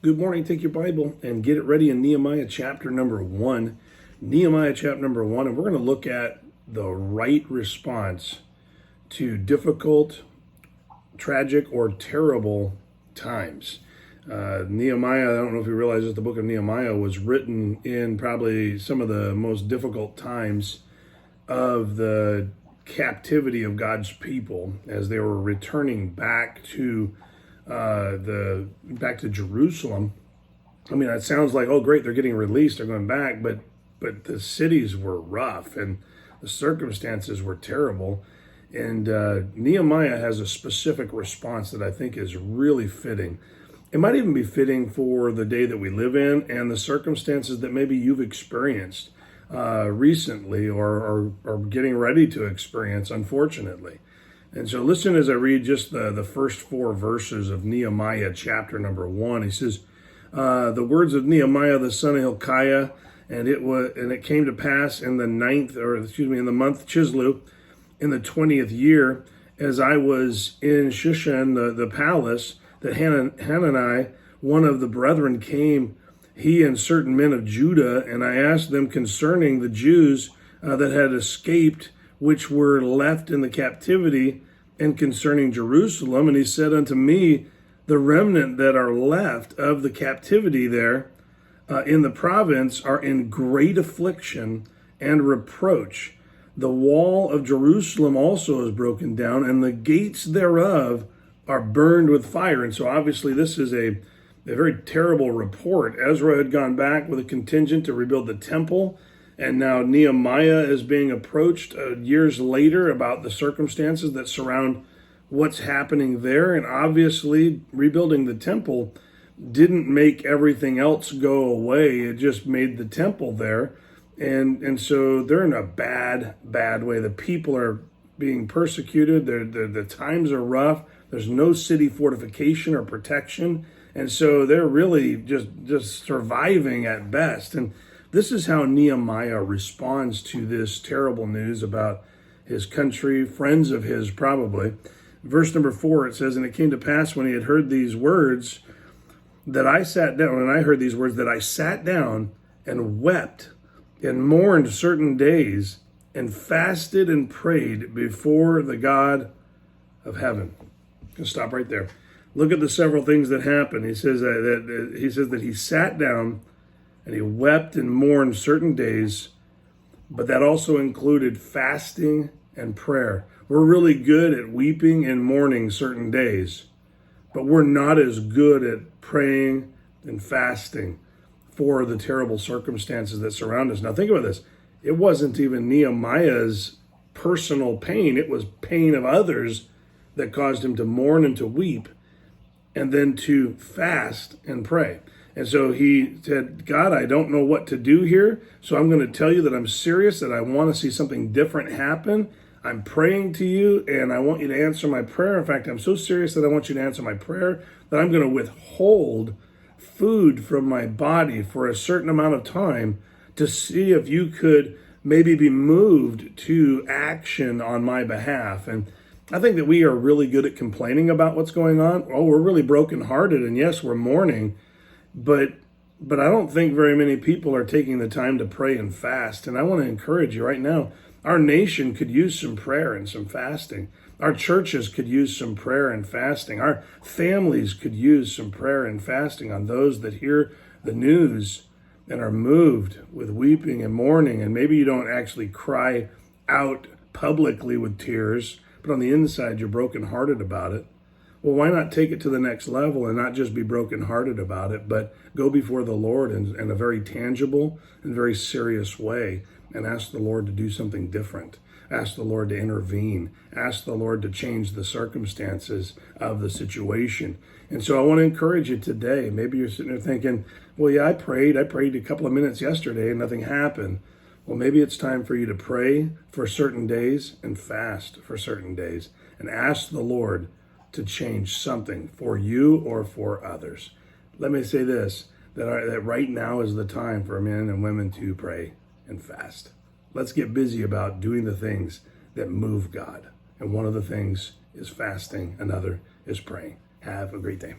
Good morning. Take your Bible and get it ready in Nehemiah chapter number 1. Nehemiah chapter number 1, and we're going to look at the right response to difficult, tragic, or terrible times. Nehemiah, I don't know if you realize that the book of Nehemiah was written in probably some of the most difficult times of the captivity of God's people as they were returning back to Jerusalem. I mean, it sounds like, oh great, they're getting released, they're going back, but the cities were rough and the circumstances were terrible. And Nehemiah has a specific response that I think is really fitting. It might even be fitting for the day that we live in and the circumstances that maybe you've experienced recently or getting ready to experience, unfortunately. And so listen as I read just the first 4 verses of Nehemiah chapter number 1. He says, the words of Nehemiah the son of Hilkiah, and it came to pass in the in the month Chislev, in the 20th year, as I was in Shushan, the palace, that Hanani, one of the brethren, came, he and certain men of Judah, and I asked them concerning the Jews that had escaped, which were left in the captivity, and concerning Jerusalem. And he said unto me, the remnant that are left of the captivity there in the province are in great affliction and reproach. The wall of Jerusalem also is broken down, and the gates thereof are burned with fire. And so obviously this is a very terrible report. Ezra had gone back with a contingent to rebuild the temple, and now Nehemiah is being approached years later about the circumstances that surround what's happening there. And obviously rebuilding the temple didn't make everything else go away. It just made the temple there. And so they're in a bad way. The people are being persecuted. The times are rough. There's no city fortification or protection. And so they're really just surviving at best. And this is how Nehemiah responds to this terrible news about his country, friends of his probably. Verse number 4, it says, and it came to pass when he had heard these words that I sat down, and I heard these words that I sat down and wept and mourned certain days and fasted and prayed before the God of heaven. I'm going to stop right there. Look at the several things that happened. He says that he sat down and he wept and mourned certain days, but that also included fasting and prayer. We're really good at weeping and mourning certain days, but we're not as good at praying and fasting for the terrible circumstances that surround us. Now think about this. It wasn't even Nehemiah's personal pain. It was pain of others that caused him to mourn and to weep and then to fast and pray. And so he said, God, I don't know what to do here, so I'm going to tell you that I'm serious, that I want to see something different happen. I'm praying to you, and I want you to answer my prayer. In fact, I'm so serious that I want you to answer my prayer that I'm going to withhold food from my body for a certain amount of time to see if you could maybe be moved to action on my behalf. And I think that we are really good at complaining about what's going on. Oh, we're really brokenhearted, and yes, we're mourning. But I don't think very many people are taking the time to pray and fast. And I want to encourage you right now, our nation could use some prayer and some fasting. Our churches could use some prayer and fasting. Our families could use some prayer and fasting on those that hear the news and are moved with weeping and mourning. And maybe you don't actually cry out publicly with tears, but on the inside you're brokenhearted about it. Well, why not take it to the next level and not just be brokenhearted about it, but go before the Lord in a very tangible and very serious way and ask the Lord to do something different. Ask the Lord to intervene. Ask the Lord to change the circumstances of the situation. And so I want to encourage you today. Maybe you're sitting there thinking, well, yeah, I prayed a couple of minutes yesterday and nothing happened. Well, maybe it's time for you to pray for certain days and fast for certain days and ask the Lord to change something for you or for others. Let me say this, that right now is the time for men and women to pray and fast. Let's get busy about doing the things that move God. And one of the things is fasting. Another is praying. Have a great day.